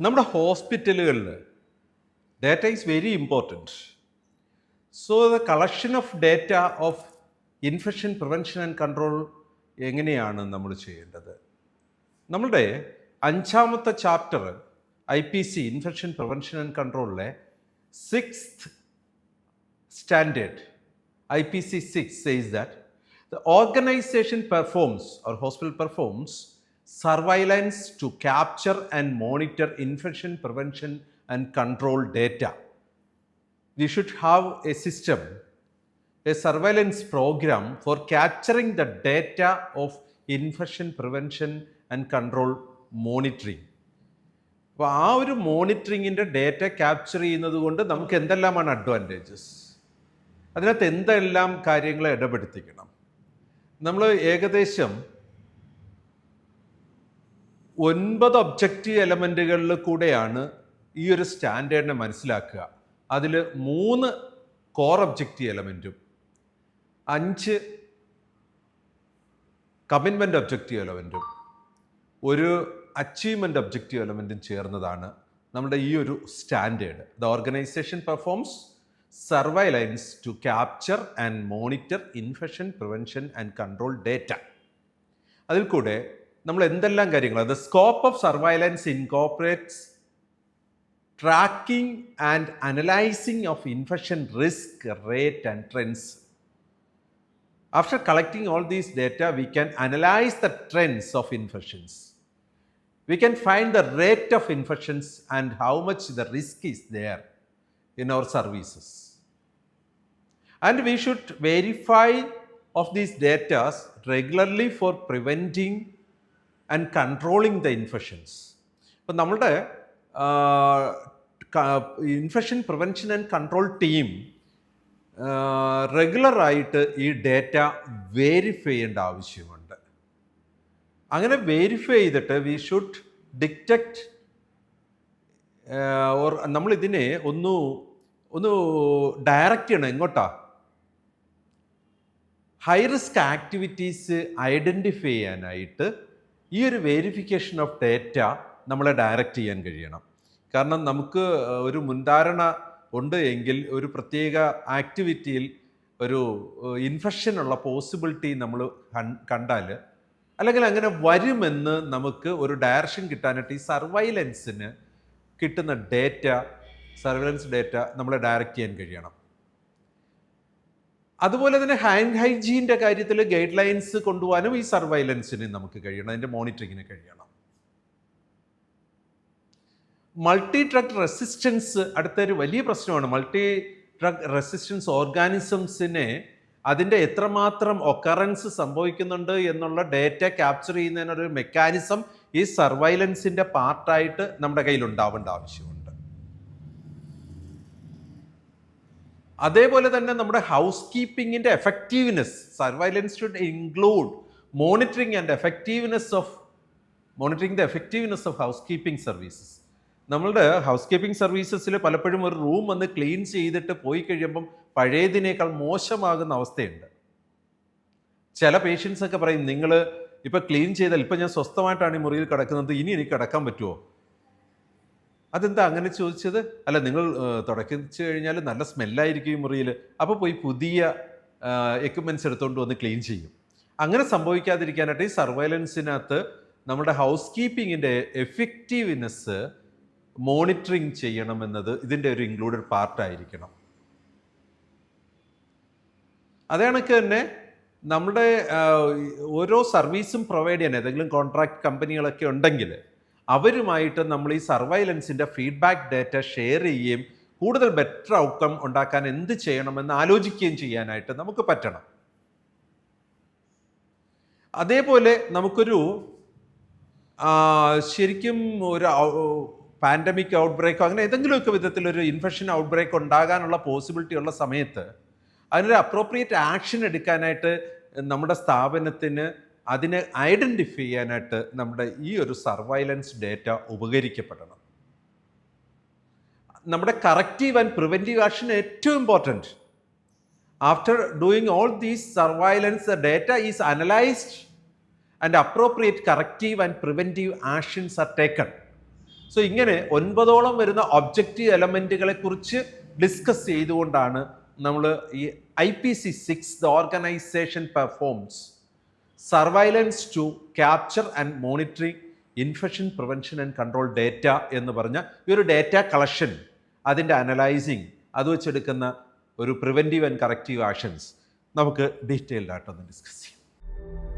നമ്മുടെ ഹോസ്പിറ്റലുകളിൽ data is very important. So the collection of data of infection prevention and control എങ്ങനെയാണ് നമ്മൾ ചെയ്യേണ്ടത്? നമ്മളുടെ 5ാമത്തെ chapter IPC infection prevention and കൺട്രോളിലെ 6th standard IPC 6 says that the organization performs or hospital performs surveillance to capture and monitor infection prevention and control data. We should have a system, a surveillance program for capturing the data of infection prevention and control monitoring. അപ്പോൾ ആ ഒരു മോണിറ്ററിങ്ങിൻ്റെ data capture ചെയ്യുന്നത് കൊണ്ട് നമുക്ക് എന്തെല്ലാമാണ് advantages? അതിനകത്ത് എന്തെല്ലാം കാര്യങ്ങളെ ഇടപെടുത്തിക്കണം? നമ്മൾ ഏകദേശം 9 ഒബ്ജക്റ്റീവ് എലമെൻറ്റുകളിൽ കൂടെയാണ് ഈ ഒരു സ്റ്റാൻഡേർഡിനെ മനസ്സിലാക്കുക. അതിൽ 3 കോർ ഒബ്ജക്റ്റീവ് എലമെൻറ്റും 5 കമ്മിറ്റ്മെൻറ്റ് ഒബ്ജക്റ്റീവ് എലമെൻറ്റും ഒരു അച്ചീവ്മെൻറ്റ് ഒബ്ജക്റ്റീവ് എലമെൻറ്റും ചേർന്നതാണ് നമ്മുടെ ഈ ഒരു standard. The organisation performs surveillance to capture and monitor infection prevention and control data. അതിൽ കൂടെ നമ്മൾ എന്തെല്ലാം കാര്യങ്ങൾ, the scope of surveillance incorporates tracking and analysing of infection risk, rate and trends. After collecting all these data, we can analyze the trends of infections. We can find the rate of infections and how much the risk is there in our services. And we should verify of these data regularly for preventing and controlling the infections. അപ്പോൾ നമ്മളുടെ infection prevention and control team റെഗുലറായിട്ട് ഈ data verify ചെയ്യേണ്ട ആവശ്യമുണ്ട്. അങ്ങനെ verify ചെയ്തിട്ട് we should detect or നമ്മളിതിനെ ഒന്ന് ഡയറക്റ്റ് ചെയ്യണം. എങ്ങോട്ടാ? ഹൈ റിസ്ക് ആക്ടിവിറ്റീസ് ഐഡൻറ്റിഫൈ ചെയ്യാനായിട്ട് ഈ ഒരു വേരിഫിക്കേഷൻ ഓഫ് ഡേറ്റ നമ്മളെ ഡയറക്റ്റ് ചെയ്യാൻ കഴിയണം. കാരണം നമുക്ക് ഒരു മുൻധാരണ ഉണ്ട് എങ്കിൽ ഒരു പ്രത്യേക ആക്ടിവിറ്റിയിൽ ഒരു ഇൻഫെക്ഷനുള്ള പോസിബിലിറ്റി നമ്മൾ കണ്ടാൽ, അല്ലെങ്കിൽ അങ്ങനെ വരുമെന്ന് നമുക്ക് ഒരു ഡയറക്ഷൻ കിട്ടാനായിട്ട് ഈ സർവൈലൻസിന് കിട്ടുന്ന ഡേറ്റ, സർവൈലൻസ് ഡേറ്റ നമ്മളെ ഡയറക്റ്റ് ചെയ്യാൻ കഴിയണം. അതുപോലെ തന്നെ ഹാൻഡ് ഹൈജീൻ്റെ കാര്യത്തിൽ ഗൈഡ് ലൈൻസ് കൊണ്ടുപോകാനും ഈ സർവൈലൻസിന് നമുക്ക് കഴിയണം, അതിൻ്റെ മോണിറ്ററിങ്ങിന് കഴിയണം. മൾട്ടി ഡ്രഗ് റെസിസ്റ്റൻസ് അടുത്തൊരു വലിയ പ്രശ്നമാണ്. മൾട്ടി ഡ്രഗ് റെസിസ്റ്റൻസ് ഓർഗാനിസംസിനെ അതിൻ്റെ എത്രമാത്രം ഒക്കറൻസ് സംഭവിക്കുന്നുണ്ട് എന്നുള്ള ഡേറ്റ ക്യാപ്ചർ ചെയ്യുന്നതിനൊരു മെക്കാനിസം ഈ സർവൈലൻസിൻ്റെ പാർട്ടായിട്ട് നമ്മുടെ കയ്യിൽ ഉണ്ടാവേണ്ട ആവശ്യമുണ്ട്. അതേപോലെ തന്നെ നമ്മുടെ ഹൗസ് കീപ്പിങ്ങിൻ്റെ effectiveness, surveillance should include monitoring and effectiveness of housekeeping services. നമ്മളുടെ ഹൗസ് കീപ്പിംഗ് സർവീസസിൽ പലപ്പോഴും ഒരു റൂം വന്ന് ക്ലീൻ ചെയ്തിട്ട് പോയി കഴിയുമ്പം പഴയതിനേക്കാൾ മോശമാകുന്ന അവസ്ഥയുണ്ട്. ചില പേഷ്യൻസ് ഒക്കെ പറയും, നിങ്ങൾ ഇപ്പോൾ ക്ലീൻ ചെയ്താൽ, ഇപ്പം ഞാൻ സ്വസ്ഥമായിട്ടാണ് ഈ മുറിയിൽ കിടക്കുന്നത്, ഇനി എനിക്ക് കിടക്കാൻ പറ്റുമോ? അതെന്താ അങ്ങനെ ചോദിച്ചത്? അല്ല, നിങ്ങൾ തുടക്കിച്ച് കഴിഞ്ഞാൽ നല്ല സ്മെല്ലായിരിക്കും ഈ മുറിയിൽ, അപ്പോൾ പോയി പുതിയ എക്യുപ്മെൻറ്റ്സ് എടുത്തുകൊണ്ട് വന്ന് ക്ലീൻ ചെയ്യും. അങ്ങനെ സംഭവിക്കാതിരിക്കാനായിട്ട് ഈ സർവൈലൻസിനകത്ത് നമ്മുടെ ഹൗസ് കീപ്പിങ്ങിൻ്റെ എഫക്റ്റീവ്നെസ് മോണിറ്ററിങ് ചെയ്യണമെന്നത് ഇതിൻ്റെ ഒരു ഇൻക്ലൂഡഡ് പാർട്ടായിരിക്കണം. അതേ കണക്ക് തന്നെ നമ്മുടെ ഓരോ സർവീസും പ്രൊവൈഡ് ചെയ്യാൻ ഏതെങ്കിലും കോൺട്രാക്ട് കമ്പനികളൊക്കെ ഉണ്ടെങ്കിൽ അവരുമായിട്ട് നമ്മൾ ഈ സർവൈലൻസിൻ്റെ ഫീഡ്ബാക്ക് ഡേറ്റ ഷെയർ ചെയ്യുകയും കൂടുതൽ ബെറ്റർ ഔട്ട്കം ഉണ്ടാക്കാൻ എന്ത് ചെയ്യണമെന്ന് ആലോചിക്കുകയും ചെയ്യാനായിട്ട് നമുക്ക് പറ്റണം. അതേപോലെ നമുക്കൊരു ശരിക്കും ഒരു പാൻഡമിക് ഔട്ട് ബ്രേക്കോ അങ്ങനെ ഏതെങ്കിലുമൊക്കെ വിധത്തിലൊരു ഇൻഫെക്ഷൻ ഔട്ട് ബ്രേക്ക് ഉണ്ടാകാനുള്ള പോസിബിലിറ്റി ഉള്ള സമയത്ത് അതിനൊരു അപ്രോപ്രിയേറ്റ് ആക്ഷൻ എടുക്കാനായിട്ട് നമ്മുടെ സ്ഥാപനത്തിന് അതിനെ ഐഡൻറ്റിഫൈ ചെയ്യാനായിട്ട് നമ്മുടെ ഈ ഒരു സർവൈലൻസ് ഡേറ്റ ഉപകരിക്കപ്പെടണം. നമ്മുടെ കറക്റ്റീവ് ആൻഡ് പ്രിവെൻറ്റീവ് ആക്ഷൻ ഏറ്റവും important. After doing all these surveillance, the data is analysed and appropriate corrective and preventive actions are taken. സോ ഇങ്ങനെ 9ഓളം വരുന്ന ഒബ്ജക്റ്റീവ് എലമെൻറ്റുകളെ കുറിച്ച് ഡിസ്കസ് ചെയ്തുകൊണ്ടാണ് നമ്മൾ ഈ IPC6 the organisation performs surveillance to capture and monitoring infection prevention and control data എന്ന് പറഞ്ഞ ഈ ഒരു ഡേറ്റ കളക്ഷൻ, അതിൻ്റെ അനലൈസിങ്, അത് വെച്ചെടുക്കുന്ന ഒരു പ്രിവെൻറ്റീവ് ആൻഡ് കറക്റ്റീവ് ആക്ഷൻസ് നമുക്ക് ഡീറ്റെയിൽഡ് ആയിട്ടൊന്ന് ഡിസ്കസ് ചെയ്യാം.